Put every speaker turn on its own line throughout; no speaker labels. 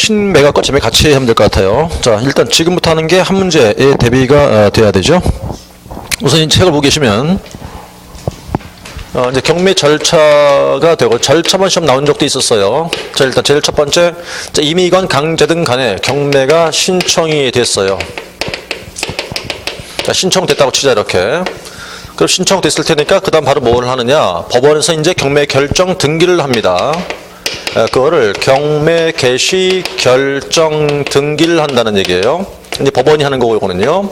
신매각과 재매 같이 하면 될 것 같아요. 자, 일단 지금부터 하는 게 한 문제에 대비가 돼야 되죠. 우선 이 책을 보고 계시면 이제 경매 절차가 되고 절차만 시험 나온 적도 있었어요. 자, 일단 제일 첫 번째, 자, 임의건 강제등 간에 경매가 신청이 됐어요. 자, 신청됐다고 치자 이렇게. 그럼 신청됐을 테니까 그 다음 바로 뭘 하느냐, 법원에서 이제 경매 결정 등기를 합니다. 그거를 경매 개시 결정 등기를 한다는 얘기예요. 이제 법원이 하는 거고, 이거는요.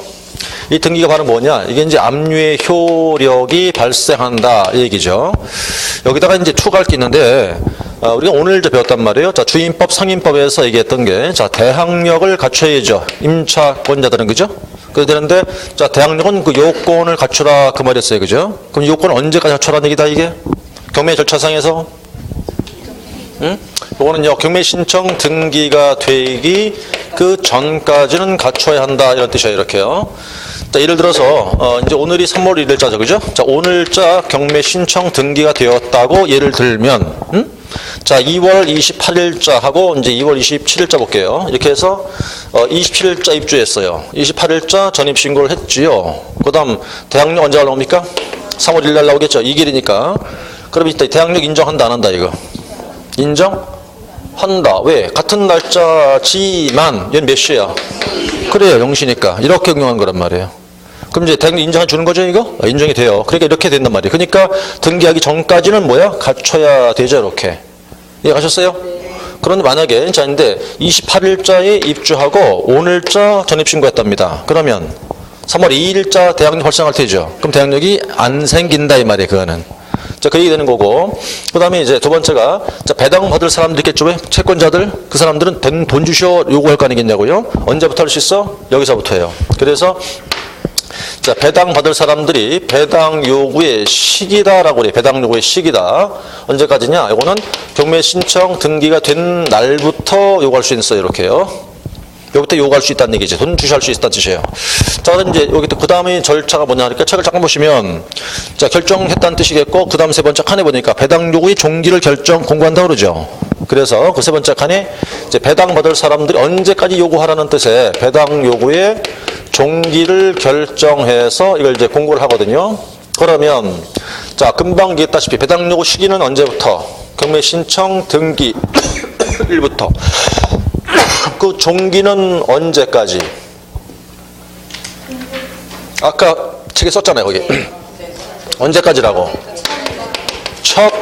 이 등기가 바로 뭐냐, 이게 이제 압류의 효력이 발생한다 이 얘기죠. 여기다가 이제 추가할 게 있는데, 우리가 오늘 이제 배웠단 말이에요. 자, 주임법 상임법에서 얘기했던 게, 자, 대항력을 갖춰야죠. 임차권자들은, 그죠? 그래야 되는데, 자, 대항력은 그 요건을 갖추라 그 말이었어요, 그죠? 그럼 요건을 언제까지 갖추라는 얘기다, 이게? 경매 절차상에서? 응? 요거는요, 경매 신청 등기가 되기 그 전까지는 갖춰야 한다 이런 뜻이에요, 이렇게요. 자, 예를 들어서 이제 오늘이 3월 1일자죠, 그죠? 자, 오늘자 경매 신청 등기가 되었다고 예를 들면, 자, 2월 28일자 하고 이제 2월 27일자 볼게요. 이렇게 해서 27일자 입주했어요. 28일자 전입 신고를 했지요. 그다음 대항력 언제 나옵니까? 3월 1일 날 나오겠죠. 2일이니까. 그럼 이때 대항력 인정한다 안 한다 이거? 인정한다. 왜? 같은 날짜지만 얘는 몇 시야? 그래요, 0시니까. 이렇게 응용한 거란 말이에요. 그럼 이제 대항력 인정해 주는 거죠, 이거? 인정이 돼요. 그러니까 이렇게 된단 말이에요. 그러니까 등기하기 전까지는 뭐야? 갖춰야 되죠, 이렇게. 이해가셨어요? 그런데 만약에, 자, 근데 28일자에 입주하고 오늘자 전입신고했답니다. 그러면 3월 2일자 대항력 발생할 테죠. 그럼 대항력이 안 생긴다, 이 말이에요, 그거는. 자, 그 얘기 되는 거고. 그 다음에 이제 두 번째가, 자, 배당 받을 사람들 있겠죠? 왜? 채권자들? 그 사람들은 돈 주시오 요구할 거 아니겠냐고요? 언제부터 할 수 있어? 여기서부터예요. 그래서, 자, 배당 받을 사람들이 배당 요구의 시기다라고 그래요. 배당 요구의 시기다. 언제까지냐? 이거는 경매 신청 등기가 된 날부터 요구할 수 있어요. 이렇게요. 여기부터 요구할 수 있다는 얘기죠. 돈 주시할 수 있다는 뜻이에요. 자, 그럼 이제 여기 또 그 다음에 절차가 뭐냐 하니까 책을 잠깐 보시면, 자, 결정했다는 뜻이겠고, 그 다음 세 번째 칸에 보니까 배당 요구의 종기를 공고한다고 그러죠. 그래서 그 세 번째 칸에 이제 배당 받을 사람들이 언제까지 요구하라는 뜻의 배당 요구의 종기를 결정해서 이걸 이제 공고를 하거든요. 그러면, 자, 금방 얘기했다시피 배당 요구 시기는 언제부터? 경매 신청 등기 일부터. 그 종기는 언제까지? 아까 책에 썼잖아요, 거기. 언제까지라고? 첫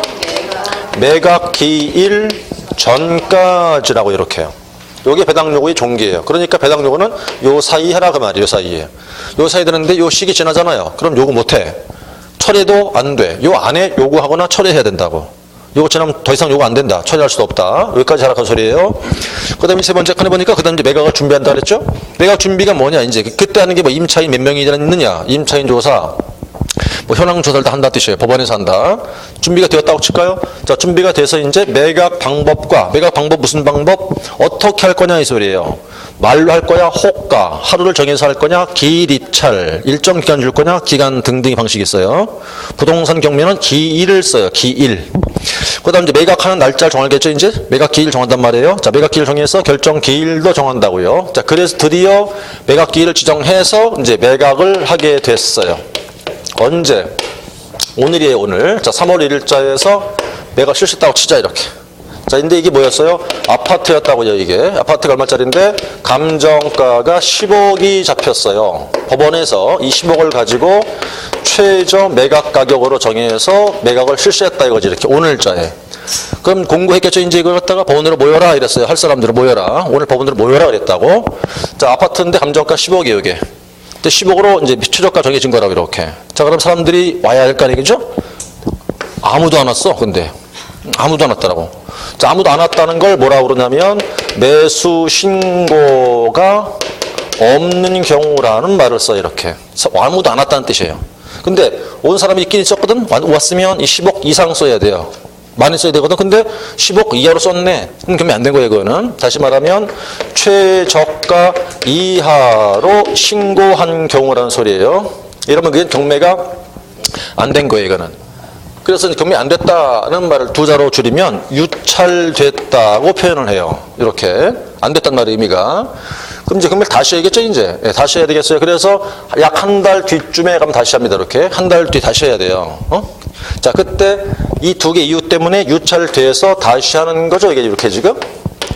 매각 기일 전까지라고 이렇게요. 요게 배당 요구의 종기예요. 그러니까 배당 요구는 요 사이 해라 그 말이에요, 요 사이에. 요 사이 되는데 요 시기 지나잖아요. 그럼 요구 못 해. 철회도 안 돼. 요 안에 요구하거나 철회해야 된다고. 요거 지나면 더 이상 요구 안 된다. 처리할 수도 없다. 여기까지 하라는 소리예요. 그 다음에 세 번째 칸에 보니까 그 다음에 이제 매각을 준비한다 그랬죠? 매각 준비가 뭐냐, 이제. 그때 하는 게 뭐 임차인 몇 명이 있느냐. 임차인 조사. 뭐 현황 조사를 다 한다 뜻이에요. 법원에서 한다. 준비가 되었다고 칠까요? 자, 준비가 돼서 이제 매각 방법과, 매각 방법 무슨 방법? 어떻게 할 거냐 이 소리예요. 말로 할 거야? 호가. 하루를 정해서 할 거냐? 기일 입찰. 일정 기간 줄 거냐? 기간 등등의 방식이 있어요. 부동산 경매는 기일을 써요. 기일. 그 다음 이제 매각하는 날짜를 정하겠죠, 이제? 매각 기일 정한단 말이에요. 자, 매각 기일 정해서 결정 기일도 정한다고요. 자, 그래서 드디어 매각 기일을 지정해서 이제 매각을 하게 됐어요. 언제? 오늘이에요, 오늘. 자, 3월 1일자에서 매각 실시했다고 치자, 이렇게. 자, 근데 이게 뭐였어요? 아파트였다고요, 이게. 아파트가 얼마짜리인데, 감정가가 10억이 잡혔어요. 법원에서 이 10억을 가지고 최저 매각 가격으로 정해서 매각을 실시했다 이거지, 이렇게. 오늘자에. 그럼 공고했겠죠, 이제 이걸 갖다가 법원으로 모여라 이랬어요. 할 사람들은 모여라. 오늘 법원으로 모여라 그랬다고. 자, 아파트인데 감정가 10억이에요, 이게. 근데 10억으로 이제 최저가 정해진 거라고, 이렇게. 자, 그럼 사람들이 와야 할 거 아니겠죠? 아무도 안 왔어, 근데. 아무도 안 왔더라고. 자, 아무도 안 왔다는 걸 뭐라고 그러냐면, 매수 신고가 없는 경우라는 말을 써, 이렇게. 아무도 안 왔다는 뜻이에요. 근데 온 사람이 있긴 있었거든? 왔으면 이 10억 이상 써야 돼요. 많이 써야 되거든. 근데 10억 이하로 썼네. 그럼 경매 안 된 거예요, 그거는. 다시 말하면 최저가 이하로 신고한 경우라는 소리예요. 이러면 그게 경매가 안 된 거예요, 이거는. 그래서 경매 안 됐다는 말을 두 자로 줄이면 유찰됐다고 표현을 해요. 이렇게. 안 됐단 말이에요, 의미가. 그럼 이제 금액 다시 해야겠죠, 이제. 예, 다시 해야 되겠어요. 그래서 약 한 달 뒤쯤에 가면 다시 합니다, 이렇게. 한 달 뒤 다시 해야 돼요. 자, 그때 이 두 개 이유 때문에 유찰 돼서 다시 하는 거죠, 이게 이렇게 지금.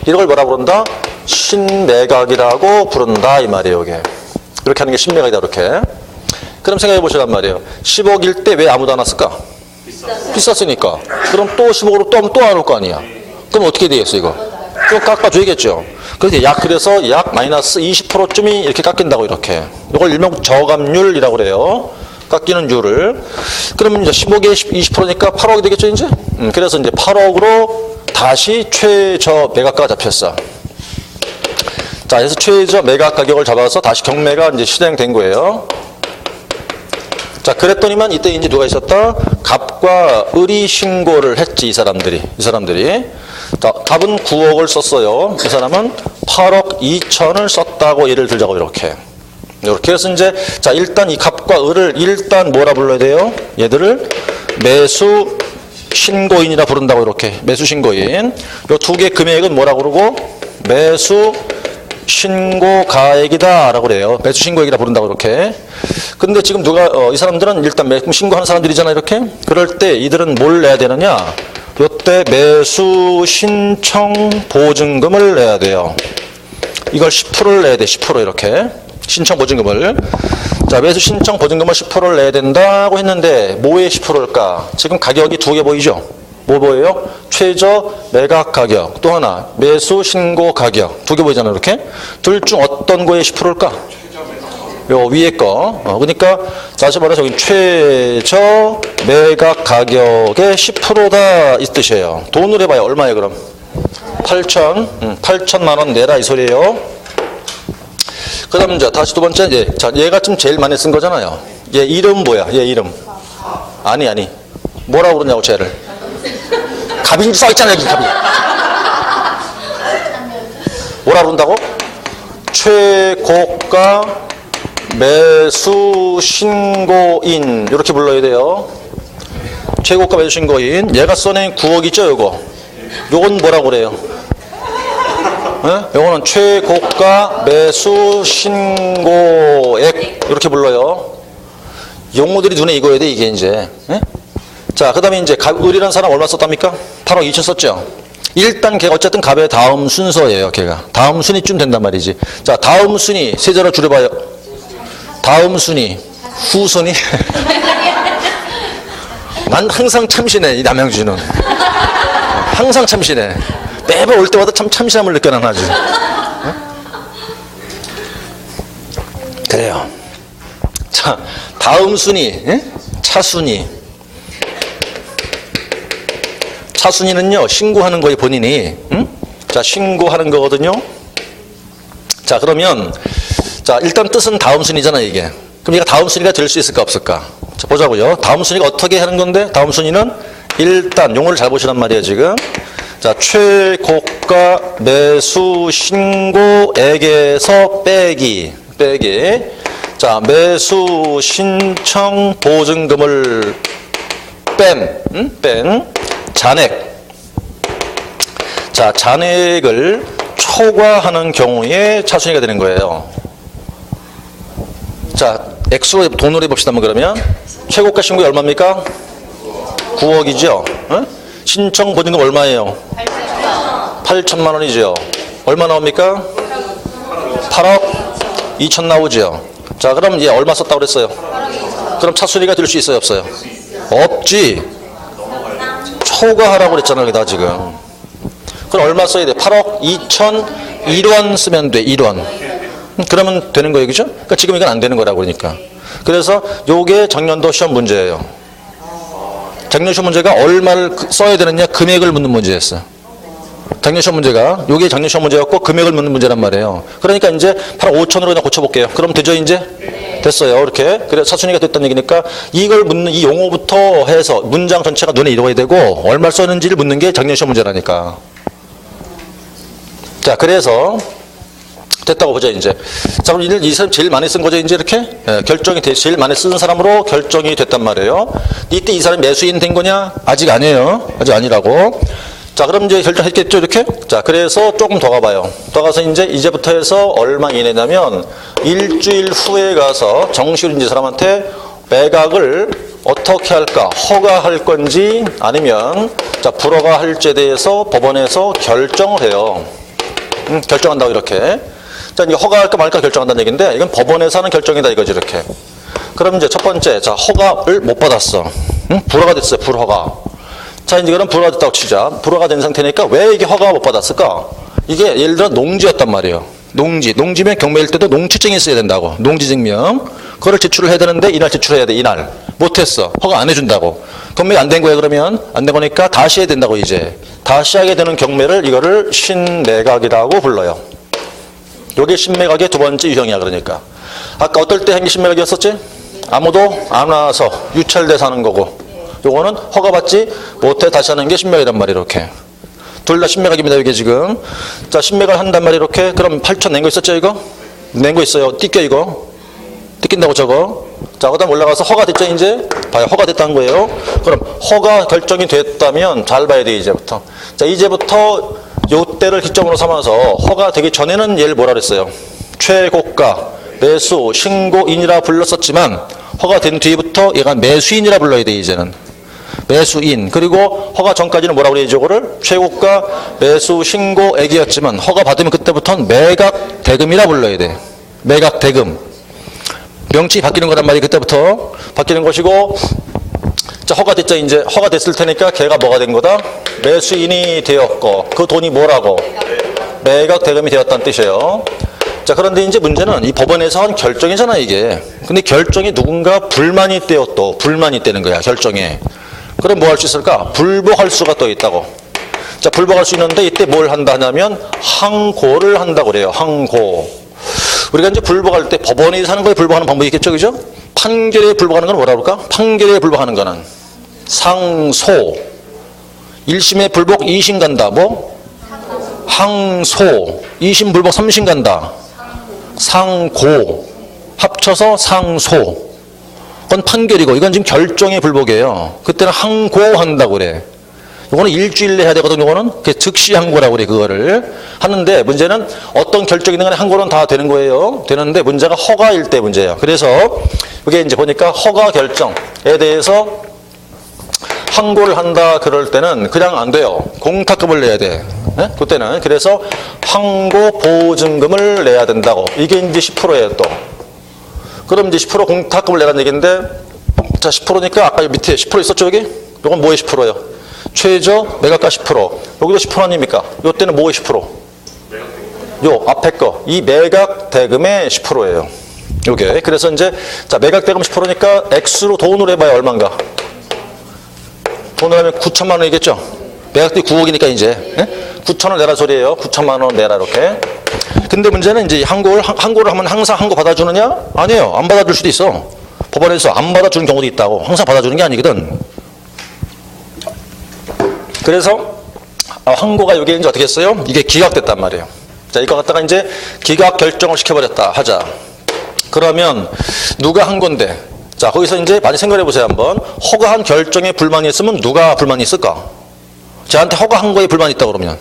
이런 걸 뭐라고 부른다? 신매각이라고 부른다, 이 말이에요, 이게. 이렇게 하는 게 신매각이다, 이렇게. 그럼 생각해 보시란 말이에요. 10억일 때 왜 아무도 안 왔을까? 비쌌으니까. 그럼 또 10억으로 또 하면 또 안 올 거 아니야. 그럼 어떻게 되겠어, 이거? 또 깎아줘야겠죠. 그래서 약 마이너스 20%쯤이 이렇게 깎인다고, 이렇게. 이걸 일명 저감률이라고 그래요. 깎이는 율을. 그러면 이제 10억에 20%니까 8억이 되겠죠, 이제? 그래서 이제 8억으로 다시 최저 매각가가 잡혔어. 자, 그래서 최저 매각 가격을 잡아서 다시 경매가 이제 실행된 거예요. 자, 그랬더니만 이때 이제 누가 있었다? 갑과 을이 신고를 했지, 이 사람들이. 자, 갑은 9억을 썼어요. 이 사람은 8억 2천을 썼다고 예를 들자고, 이렇게. 이렇게 해서 이제, 자, 일단 이 갑과 을을 일단 뭐라 불러야 돼요? 얘들을 매수 신고인이라 부른다고, 이렇게. 매수 신고인. 요 두 개 금액은 뭐라 그러고? 매수 신고가액이다 라고 그래요. 매수 신고액이라 부른다고, 이렇게. 근데 지금 이 사람들은 일단 매수 신고하는 사람들이잖아, 이렇게. 그럴 때 이들은 뭘 내야 되느냐? 요때 매수 신청 보증금을 내야 돼요. 이걸 10%를 내야 돼, 10% 이렇게. 신청 보증금을. 자, 매수 신청 보증금을 10%를 내야 된다고 했는데, 뭐의 10%일까? 지금 가격이 두 개 보이죠? 뭐 보여요? 최저 매각 가격, 또 하나 매수 신고 가격, 두 개 보이잖아요, 이렇게. 둘 중 어떤 거의 10%일까? 요 위에 거. 그러니까 다시 말해서 여기 최저 매각 가격의 10%다 이 뜻이에요. 돈으로 해봐요. 얼마예요, 그럼? 8천만 원 내라 이 소리예요. 그 다음 이제 다시 두 번째, 자, 얘가 지금 제일 많이 쓴 거잖아요. 얘 이름 뭐야? 얘 이름. 아니. 뭐라고 그러냐고, 쟤를. 갑인지 써있잖아요, 여기 갑이. 뭐라 그런다고? 최고가 매수 신고인, 이렇게 불러야 돼요. 최고가 매수 신고인. 얘가 써낸 9억이죠, 요거. 요건 뭐라고 그래요? 네? 요거는 최고가 매수 신고액, 이렇게 불러요. 용어들이 눈에 익어야 돼, 이게 이제. 네? 자, 그 다음에 이제 을이라는 사람 얼마 썼답니까? 8억 2천 썼죠? 일단 걔가 어쨌든 갑의 다음 순서예요, 걔가. 다음 순위쯤 된단 말이지. 자, 다음 순위, 세 자로 줄여봐요. 다음 순위, 후순위. 난 항상 참신해, 이 남양주는. 항상 참신해. 매번 올 때마다 참 참신함을 느껴, 난 아주. 그래요. 자, 다음 순위, 차순위. 차순위는요, 신고하는 거예요, 본인이. 자, 신고하는 거거든요. 자, 그러면, 자, 일단 뜻은 다음 순위잖아, 이게. 그럼 얘가 다음 순위가 될 수 있을까, 없을까? 자, 보자고요. 다음 순위가 어떻게 하는 건데, 다음 순위는 일단, 용어를 잘 보시란 말이에요, 지금. 자, 최고가 매수 신고액에서 빼기. 자, 매수 신청 보증금을 뺀 잔액. 자, 잔액을 초과하는 경우에 차순위가 되는 거예요. 자, 액수로 돈으로 해봅시다. 그러면 최고가 신고액 얼마입니까? 9억이죠. 신청 보증금 얼마예요? 8천만 원이죠. 얼마 나옵니까? 8억 2천 나오죠. 자, 그럼 얘 얼마 썼다고 그랬어요? 그럼 차순위가 될 수 있어요, 없어요? 없지. 초과하라고 그랬잖아, 여기다 지금. 그럼 얼마 써야 돼? 8억 2천 1원 쓰면 돼, 1원. 그러면 되는 거예요, 그죠? 그러니까 지금 이건 안 되는 거라고 그러니까. 그래서 요게 작년도 시험 문제예요. 작년 시험 문제가 얼마를 써야 되느냐, 금액을 묻는 문제였어. 작년 시험 문제가, 요게 작년 시험 문제였고 금액을 묻는 문제란 말이에요. 그러니까 이제 8억 5천으로 그냥 고쳐볼게요. 그럼 되죠, 이제? 됐어요, 이렇게. 그래서 차순위가 됐다는 얘기니까 이걸 묻는 이 용어부터 해서 문장 전체가 눈에 익어야 되고 얼마 썼는지를 묻는 게 작년 시험 문제라니까. 자, 그래서 됐다고 보자, 이제. 자, 그럼 이 사람 제일 많이 쓴 거죠, 이제 이렇게? 결정이 제일 많이 쓴 사람으로 결정이 됐단 말이에요. 이때 이 사람이 매수인 된 거냐? 아직 아니에요. 아직 아니라고. 자, 그럼 이제 결정했겠죠, 이렇게? 자, 그래서 조금 더 가봐요. 더 가서 이제부터 해서 얼마 이내냐면, 일주일 후에 가서 정식으로 이제 사람한테 매각을 어떻게 할까? 허가할 건지 아니면, 자, 불허가 할지에 대해서 법원에서 결정을 해요. 결정한다고 이렇게. 자, 이제 허가할까 말까 결정한다는 얘기인데, 이건 법원에서 하는 결정이다 이거지, 이렇게. 그럼 이제 첫 번째, 자, 허가를 못 받았어. 불허가 됐어요, 불허가. 자, 이제 그럼 불허가 됐다고 치자. 불허가 된 상태니까 왜 이게 허가가 못 받았을까? 이게 예를 들어 농지였단 말이에요. 농지면 경매일 때도 농취증이 있어야 된다고. 농지증명. 그걸 제출을 해야 되는데 이날 제출해야 돼, 이날. 못했어. 허가 안 해준다고. 경매가 안 된 거야, 그러면? 안 된 거니까 다시 해야 된다고, 이제. 다시 하게 되는 경매를 이거를 신매각이라고 불러요. 요게 신매각의 두 번째 유형이야, 그러니까. 아까 어떨 때 한 게 신매각이었었지? 아무도 안 와서 유찰돼서 하는 거고. 요거는 허가받지 못해 다시 하는 게 신매각이란 말이에요, 이렇게. 둘 다 신매각입니다, 이게 지금. 자, 신매각을 한단 말이에요, 이렇게. 그럼 8천 낸 거 있었죠, 이거? 낸 거 있어요. 띠껴, 이거. 띠낀다고 저거. 자, 그 다음 올라가서 허가 됐죠, 이제? 봐요, 허가 됐다는 거예요. 그럼 허가 결정이 됐다면 잘 봐야 돼, 이제부터. 자, 이제부터 요 때를 기점으로 삼아서 허가 되기 전에는 얘를 뭐라 그랬어요? 최고가, 매수, 신고인이라 불렀었지만 허가 된 뒤부터 얘가 매수인이라 불러야 돼, 이제는. 매수인. 그리고 허가 전까지는 뭐라고 그래야지, 이거를? 최고가, 매수, 신고액이었지만 허가 받으면 그때부터는 매각 대금이라 불러야 돼. 매각 대금. 명칭이 바뀌는 거란 말이에요, 그때부터. 바뀌는 것이고. 자, 허가 됐죠, 이제. 허가 됐을 테니까 걔가 뭐가 된 거다? 매수인이 되었고, 그 돈이 뭐라고? 매각 대금이 되었다는 뜻이에요. 자, 그런데 이제 문제는 이 법원에서 한 결정이잖아, 이게. 근데 결정이 누군가 불만이 있대요, 또. 불만이 있다는 거야, 결정에. 그럼 뭐 할 수 있을까? 불복할 수가 또 있다고. 자, 불복할 수 있는데 이때 뭘 한다 하냐면 항고를 한다고 그래요, 항고. 우리가 이제 불복할 때 법원이 사는 거에 불복하는 방법이 있겠죠, 그죠? 판결에 불복하는 건 뭐라 그럴까? 판결에 불복하는 거는 상소. 1심에 불복 2심 간다. 뭐? 항소. 2심 불복 3심 간다. 상고. 합쳐서 상소. 그건 판결이고 이건 지금 결정의 불복이에요. 그때는 항고한다고 그래. 이거는 일주일 내에 해야 되거든. 이거는 즉시 항고라고 그래. 그거를 하는데 문제는 어떤 결정이든 간에 항고는 다 되는 거예요. 되는데 문제가 허가일 때 문제예요. 그래서 이게 이제 보니까 허가 결정에 대해서 항고를 한다 그럴 때는 그냥 안 돼요. 공탁금을 내야 돼. 네? 그때는 그래서 항고 보증금을 내야 된다고. 이게 이제 10%예요, 또. 그럼 이제 10% 공탁금을 내라는 얘기인데, 자, 10%니까 아까 밑에 10% 있었죠, 여기? 이건 뭐의 10%예요? 최저 매각가 10%. 여기도 10% 아닙니까? 요때는 뭐의 10%? 요 앞에 거. 이 매각 대금의 10%예요. 요게. 그래서 이제, 자, 매각 대금 10%니까 액수로 돈으로 해봐야 얼마인가? 돈으로 하면 9천만 원이겠죠? 매각비 9억이니까 이제. 예? 9천 원 내라 소리예요. 9천만 원 내라, 이렇게. 근데 문제는 이제 항고를 하면 항상 항고 받아주느냐? 아니에요. 안 받아줄 수도 있어. 법원에서 안 받아주는 경우도 있다고. 항상 받아주는 게 아니거든. 그래서 항고가 여기 이제 어떻게 했어요? 이게 기각됐단 말이에요. 자, 이거 갖다가 이제 기각 결정을 시켜버렸다 하자. 그러면 누가 한 건데? 자, 거기서 이제 많이 생각해 보세요, 한번. 허가한 결정에 불만이 있으면 누가 불만이 있을까? 쟤한테 허가한 거에 불만이 있다 그러면.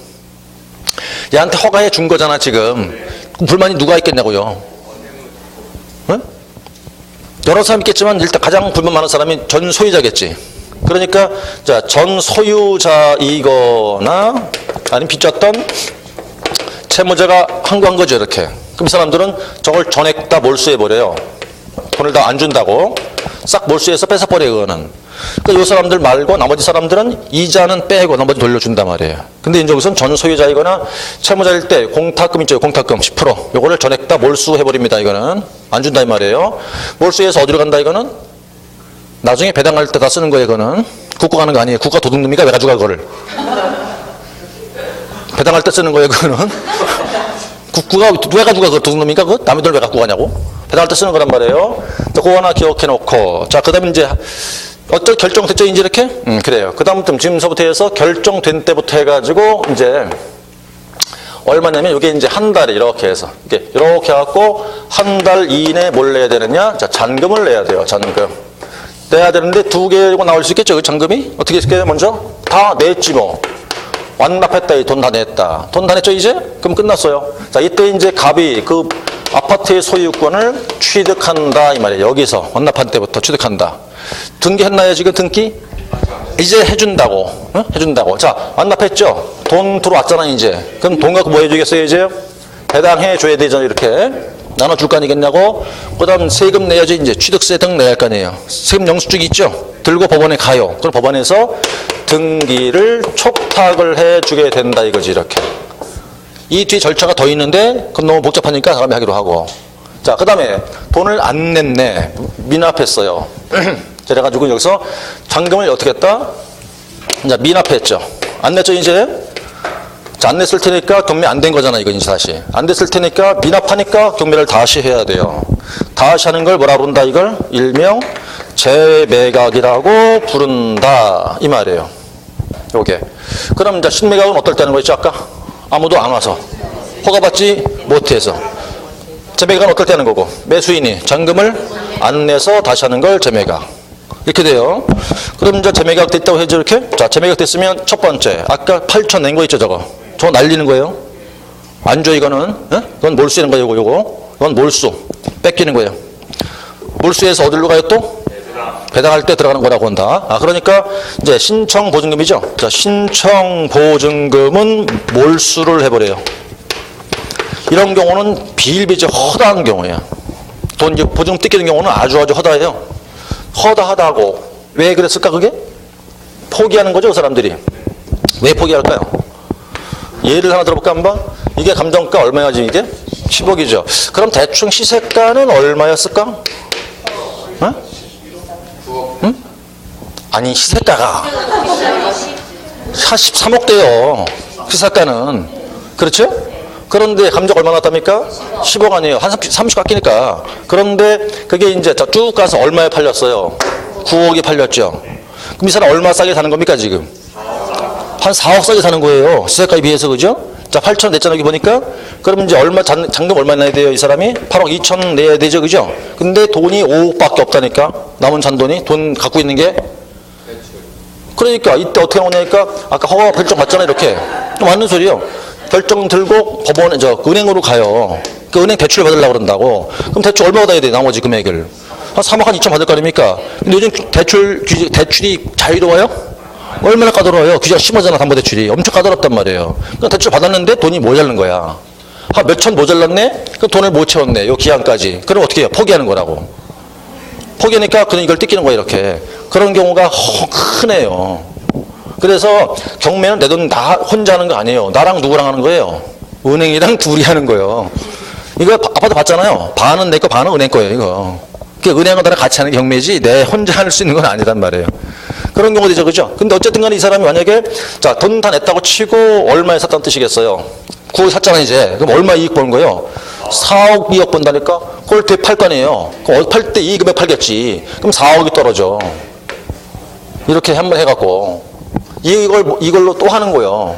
얘한테 허가해 준 거잖아, 지금. 불만이 누가 있겠냐고요. 응? 여러 사람 있겠지만 일단 가장 불만 많은 사람이 전 소유자겠지. 그러니까 자, 전 소유자이거나 아니면 빚졌던 채무자가 항고한 거죠, 이렇게. 그럼 이 사람들은 저걸 전액 다 몰수해버려요. 돈을 다 안 준다고 싹 몰수해서 뺏어버려요, 그거는. 그러니까 이 사람들 말고 나머지 사람들은 이자는 빼고 나머지 돌려준단 말이에요. 근데 이제 여기서는 전 소유자이거나 채무자일 때 공탁금 있죠, 공탁금 10%. 요거를 전액 다 몰수해버립니다, 이거는. 안 준다 이 말이에요. 몰수해서 어디로 간다, 이거는? 나중에 배당할 때 다 쓰는 거예요, 이거는. 국가 가는 거 아니에요. 국가 도둑놈이니까 왜 가져가, 그거를. 배당할 때 쓰는 거예요, 그거는. 국가가 왜 가져가, 그걸 도둑놈이니까 그거? 남의 돈을 왜 갖고 가냐고. 배당할 때 쓰는 거란 말이에요. 자, 그거 하나 기억해 놓고. 자, 그 다음에 이제 어떤 결정됐죠, 이제 이렇게? 그래요. 그 다음부터 지금서부터 해서 결정된 때부터 해가지고 이제 얼마냐면 이게 이제 한 달에 이렇게 해서 이렇게 해갖고 한 달 이내 뭘 내야 되느냐? 자, 잔금을 내야 돼요, 잔금. 내야 되는데 두 개고 나올 수 있겠죠, 그 잔금이? 어떻게 했을까요, 먼저? 다 냈지 뭐. 완납했다. 돈 다 냈다. 돈 다 냈죠, 이제? 그럼 끝났어요. 자, 이때 이제 갑이 그 아파트의 소유권을 취득한다. 이 말이에요. 여기서 완납한 때부터 취득한다. 등기했나요, 지금 등기? 이제 해준다고. 응? 해준다고. 자, 완납했죠? 돈 들어왔잖아, 이제. 그럼 돈 갖고 뭐 해주겠어요, 이제? 배당해줘야 되잖아, 이렇게. 나눠줄 거 아니겠냐고? 그 다음 세금 내야지, 이제. 취득세 등 내야 할 거 아니에요. 세금 영수증이 있죠? 들고 법원에 가요. 그럼 법원에서 등기를 촉탁을 해주게 된다, 이거지, 이렇게. 이 뒤에 절차가 더 있는데, 그건 너무 복잡하니까 다음에 하기로 하고. 자, 그 다음에 돈을 안 냈네. 미납했어요. 그래가지고 여기서 잔금을 어떻게 했다? 이제 미납했죠. 안 냈죠, 이제? 자, 안 냈을 테니까 경매 안 된 거잖아, 이거 이제 다시. 안 됐을 테니까 미납하니까 경매를 다시 해야 돼요. 다시 하는 걸 뭐라 부른다, 이걸? 일명 재매각이라고 부른다. 이 말이에요. 요게. 그럼 이제 신매각은 어떨 때는 거였죠, 아까? 아무도 안 와서. 허가받지 못해서. 재매각은 어떨 때 하는 거고? 매수인이 잔금을 안 내서 다시 하는 걸 재매각. 이렇게 돼요. 그럼 이제 재매각 됐다고 해죠, 이렇게? 자, 재매각 됐으면 첫 번째. 아까 8천 낸 거 있죠, 저거? 저거 날리는 거예요. 안 줘, 이거는. 예? 그건 몰수하는 거예요, 요거. 그건 몰수. 뺏기는 거예요. 몰수해서 어디로 가요, 또? 배당할 때 들어가는 거라고 한다. 아, 그러니까 이제 신청보증금이죠. 자, 신청보증금은 몰수를 해버려요. 이런 경우는 비일비재 허다한 경우예요. 돈 보증금 뜯기는 경우는 아주 허다해요. 허다하다고. 왜 그랬을까, 그게? 포기하는 거죠, 그 사람들이. 왜 포기할까요? 예를 하나 들어볼까, 한번? 이게 감정가 얼마야지, 이게? 10억이죠. 그럼 대충 시세가는 얼마였을까? 어? 응? 아니, 시세가가. 13억대요. 시세가는. 그렇죠? 그런데 감정 얼마 났답니까? 10억 아니에요. 한 30 깎이니까. 그런데 그게 이제 쭉 가서 얼마에 팔렸어요? 9억이 팔렸죠. 그럼 이 사람 얼마 싸게 사는 겁니까, 지금? 한 4억 싸게 사는 거예요. 시세가에 비해서, 그죠? 자, 8천 냈잖아, 여기 보니까. 그럼 이제 잔금 얼마 내야 돼요, 이 사람이? 8억 2천 내야 되죠, 그죠? 근데 돈이 5억밖에 없다니까? 남은 잔돈이? 돈 갖고 있는 게? 그러니까 이때 어떻게 나오냐니까? 아까 허가 결정 받잖아, 이렇게. 맞는 소리요. 결정 들고 법원에, 은행으로 가요. 그 은행 대출 받으려고 그런다고. 그럼 대출 얼마 받아야 돼, 나머지 금액을? 한 3억 한 2천 받을 거 아닙니까? 근데 요즘 대출이 자유로워요? 얼마나 까다로워요? 규제가 심하잖아, 담보대출이. 엄청 까다롭단 말이에요. 그러니까 대출 받았는데 돈이 모자른 거야. 한 몇천 모자랐네? 그럼 돈을 못 채웠네, 요 기한까지. 그럼 어떻게 해요? 포기하는 거라고. 포기하니까 그냥 이걸 뜯기는 거야, 이렇게. 그런 경우가 흔해요. 그래서 경매는 내 돈 나 혼자 하는 거 아니에요. 나랑 누구랑 하는 거예요? 은행이랑 둘이 하는 거예요. 이거 아파트 봤잖아요. 반은 내 거, 반은 은행 거예요, 이거. 그러니까 은행과 나랑 같이 하는 경매지 내 혼자 할 수 있는 건 아니란 말이에요. 그런 경우도 있죠, 그죠? 근데 어쨌든 간에 이 사람이 만약에, 자, 돈 다 냈다고 치고 얼마에 샀다는 뜻이겠어요? 9억 샀잖아, 이제. 그럼 얼마 이익 버는 거예요? 4억, 2억 번다니까? 그걸 되팔 거 아니에요? 그럼 팔 때 이 금액 팔겠지. 그럼 4억이 떨어져. 이렇게 한번 해갖고. 이걸로 또 하는 거예요.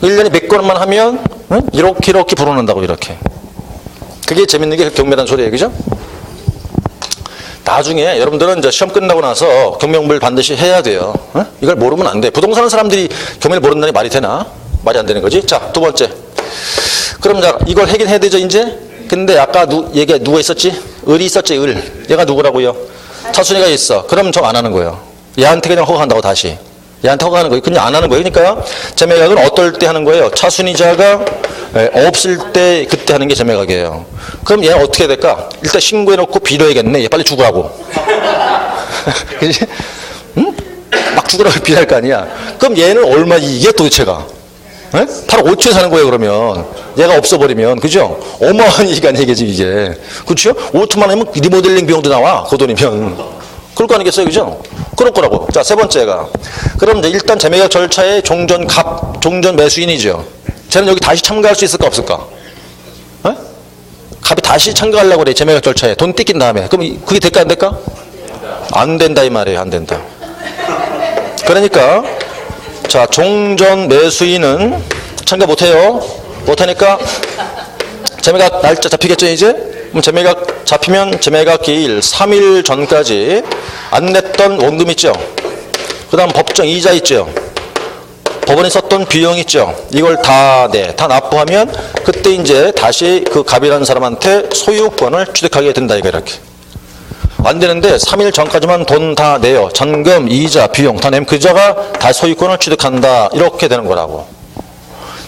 1년에 몇 건만 하면, 응? 이렇게 불어난다고, 이렇게. 그게 재밌는 게 경매란 소리예요, 그죠? 나중에 여러분들은 이제 시험 끝나고 나서 경매 공부를 반드시 해야 돼요. 응? 이걸 모르면 안 돼. 부동산 사람들이 경매를 모른다니 말이 되나? 말이 안 되는 거지. 자, 두 번째. 그럼 자, 이걸 하긴 해야 되죠, 이제? 근데 아까 얘가 누가 있었지? 을이 있었지, 을. 얘가 누구라고요? 차순이가 있어. 그럼 저 안 하는 거예요. 얘한테 그냥 허가한다고, 다시. 얘한테 허가하는 거예요. 그냥 안 하는 거예요. 그러니까 재매각은 어떨 때 하는 거예요? 차순이자가 없을 때 그때 하는 게 재매각이에요. 그럼 얘는 어떻게 해야 될까? 일단 신고해놓고 빌어야겠네. 얘 빨리 죽으라고. 그지? 응? 막 죽으라고 빌할 거 아니야. 그럼 얘는 얼마 이게 도대체가? 8억 5천에 사는 거예요, 그러면. 얘가 없어버리면. 그죠? 어마어마한 이익 아니겠지, 이게. 그렇죠? 5천만 원이면 리모델링 비용도 나와, 그 돈이면. 그럴 거 아니겠어요, 그죠? 그럴 거라고. 자, 세 번째가. 그럼 이제 일단 재매각 절차의 종전 매수인이죠. 쟤는 여기 다시 참가할 수 있을까, 없을까? 갑이 다시 참가하려고 그래, 재매각 절차에. 돈 뜯긴 다음에. 그럼 그게 될까, 안 될까? 안 된다, 이 말이에요, 안 된다. 그러니까, 자, 종전 매수인은 참가 못 해요. 못 하니까, 재매각 날짜 잡히겠죠, 이제? 그럼 재매각 잡히면 재매각 기일 3일 전까지 안 냈던 원금 있죠? 그 다음 법정 이자 있죠? 법원에 썼던 비용 있죠. 이걸 다 납부하면 그때 이제 다시 그 갑이라는 사람한테 소유권을 취득하게 된다 이거 이렇게. 안 되는데 3일 전까지만 돈 다 내요. 잔금, 이자, 비용 다 내면 그자가 다 소유권을 취득한다. 이렇게 되는 거라고.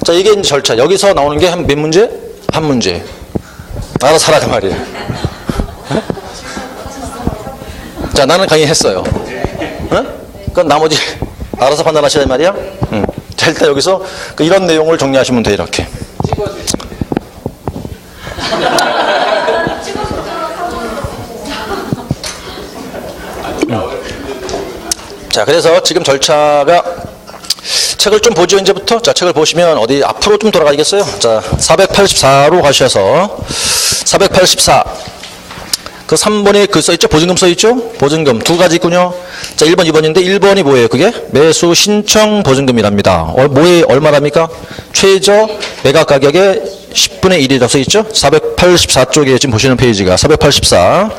자, 이게 이제 절차. 여기서 나오는 게 몇 문제? 한 문제. 알아서 하라 그 말이에요. 자, 나는 강의했어요. 그건 나머지 알아서 판단하시란 말이야. 자, 일단 여기서 이런 내용을 정리하시면 돼 이렇게. 자, 그래서 지금 절차가 책을 좀 보죠 이제부터. 자, 책을 보시면 어디 앞으로 좀 돌아가겠어요. 자, 484로 가셔서 484. 그 3번에 그 써있죠? 보증금 써있죠? 보증금 두 가지 있군요. 자, 1번, 2번인데 1번이 뭐예요? 그게 매수 신청 보증금이랍니다. 뭐에 얼마랍니까? 최저 매각 가격의 10분의 1이라고 써있죠? 484쪽에 지금 보시는 페이지가 484.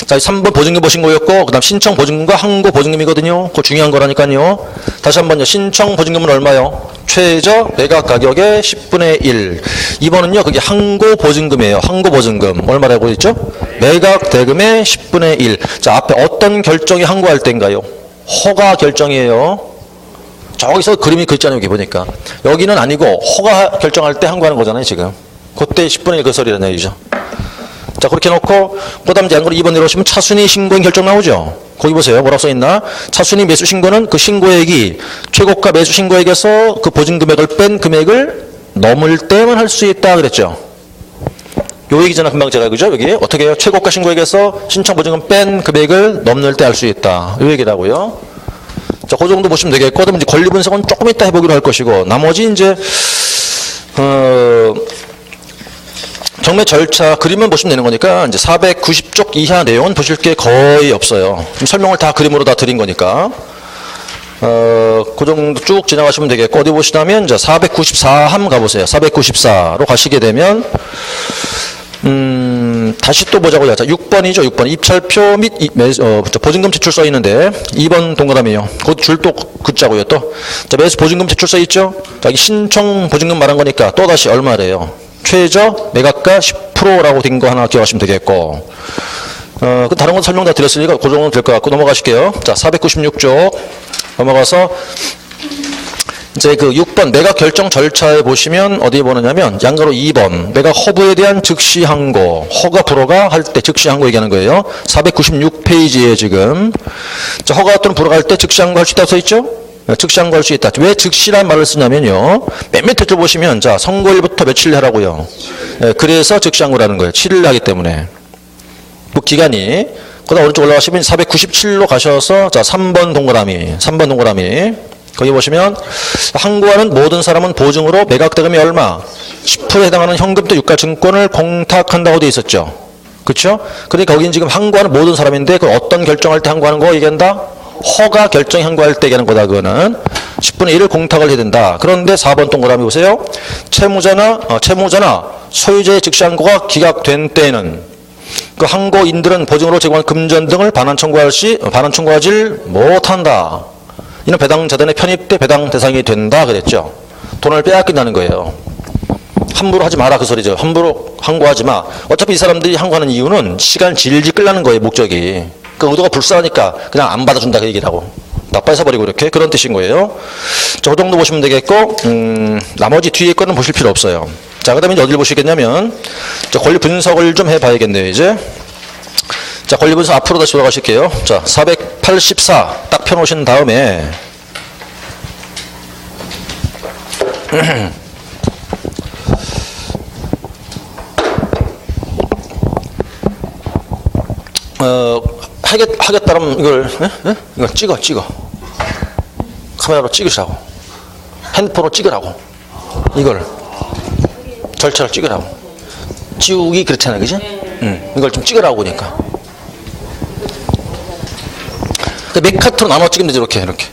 자, 3번 보증금 보신 거였고, 그 다음 신청 보증금과 항고 보증금이거든요. 그거 중요한 거라니까요. 다시 한번요. 신청 보증금은 얼마요? 최저 매각 가격의 10분의 1. 2번은요, 그게 항고 보증금이에요. 항고 보증금. 얼마라고 했죠? 매각 대금의 10분의 1. 자, 앞에 어떤 결정이 항고할 때인가요? 허가 결정이에요. 저기서 그림이 그랬잖아요, 여기 보니까. 여기는 아니고, 허가 결정할 때 항고하는 거잖아요, 지금. 그때 10분의 1 그 소리라는 얘기죠. 자, 그렇게 놓고, 그 다음 양으로 2번 내려오시면 차순위 신고인 결정 나오죠? 거기 보세요. 뭐라고 써있나? 차순위 매수 신고는 그 신고액이 최고가 매수 신고액에서 그 보증 금액을 뺀 금액을 넘을 때만 할 수 있다 그랬죠? 요 얘기잖아, 금방 제가, 그죠? 여기 어떻게 해요? 최고가 신고액에서 신청 보증금 뺀 금액을 넘을 때 할 수 있다. 요 얘기라고요. 자, 그 정도 보시면 되겠고, 그다음에 이제 권리 분석은 조금 이따 해보기로 할 것이고, 나머지 이제, 정매 절차 그림만 보시면 되는 거니까 이제 490쪽 이하 내용은 보실 게 거의 없어요. 지금 설명을 다 그림으로 다 드린 거니까. 그 정도 쭉 지나가시면 되겠고, 어디 보시냐면 이제 494함 가보세요. 494로 가시게 되면 다시 또 보자고요. 자, 6번이죠. 6번 입찰표 및 보증금 제출 써 있는데 2번 동그라미요. 그 줄 또 긋자고요. 또 자, 매수 보증금 제출 써 있죠. 자, 이 신청 보증금 말한 거니까 또 다시 얼마래요? 최저 매각가 10%라고 된 거 하나 기억하시면 되겠고, 그 다른 건 설명 다 드렸으니까 그 정도는 될 것 같고 넘어가실게요. 자, 496쪽 넘어가서 이제 그 6번 매각 결정 절차에 보시면 어디에 보느냐면 양가로 2번 매각 허브에 대한 즉시 항고, 허가 불허가 할 때 즉시 항고 얘기하는 거예요. 496페이지에 지금 자, 허가 또는 불허가 할 때 즉시 항고할 수 있다고 써 있죠? 즉시 항고할 수 있다. 왜 즉시란 말을 쓰냐면요. 맨 밑에 줄 보시면 자, 선고일부터 며칠 하라고요. 그래서 즉시 항고라는 거예요. 7일 하기 때문에. 그 기간이. 그다음 오른쪽 올라가시면 497로 가셔서 자, 3번 동그라미. 거기 보시면 항고하는 모든 사람은 보증으로 매각 대금이 얼마? 10%에 해당하는 현금 또 유가증권을 공탁한다고 되어 있었죠. 그렇죠? 그러니까 거기는 지금 항고하는 모든 사람인데 그 어떤 결정할 때 항고하는 거 얘기한다? 허가 결정 항고할 때 얘기하는 거다. 그거는 10분의 1을 공탁을 해야 된다. 그런데 4번 동그라미 보세요. 채무자나 소유자의 즉시 항고가 기각된 때에는 그 항고인들은 보증으로 제공한 금전 등을 반환 청구하지 못한다. 이는 배당자단에 편입돼 배당 대상이 된다 그랬죠. 돈을 빼앗긴다는 거예요. 함부로 하지 마라 그 소리죠. 함부로 항고하지 마. 어차피 이 사람들이 항고하는 이유는 시간 질질 끌라는 거예요. 목적이. 그 의도가 불쌍하니까 그냥 안 받아준다 그 얘기라고. 나빠서 버리고 이렇게 그런 뜻인 거예요. 저 정도 보시면 되겠고, 나머지 뒤에 거는 보실 필요 없어요. 자, 그 다음에 이제 어디를 보시겠냐면, 자, 권리 분석을 좀 해봐야겠네요, 이제. 자, 권리 분석 앞으로 다시 돌아가실게요. 자, 484 딱 펴놓으신 다음에, 하겠다면 이걸 찍어. 카메라로 찍으시라고. 핸드폰으로 찍으라고. 이걸. 절차를 찍으라고. 지우기 그렇잖아요. 그지? 이걸 좀 찍으라고 그러니까. 몇 카트로 나눠 찍으면 되죠. 이렇게.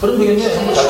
그럼 되겠네.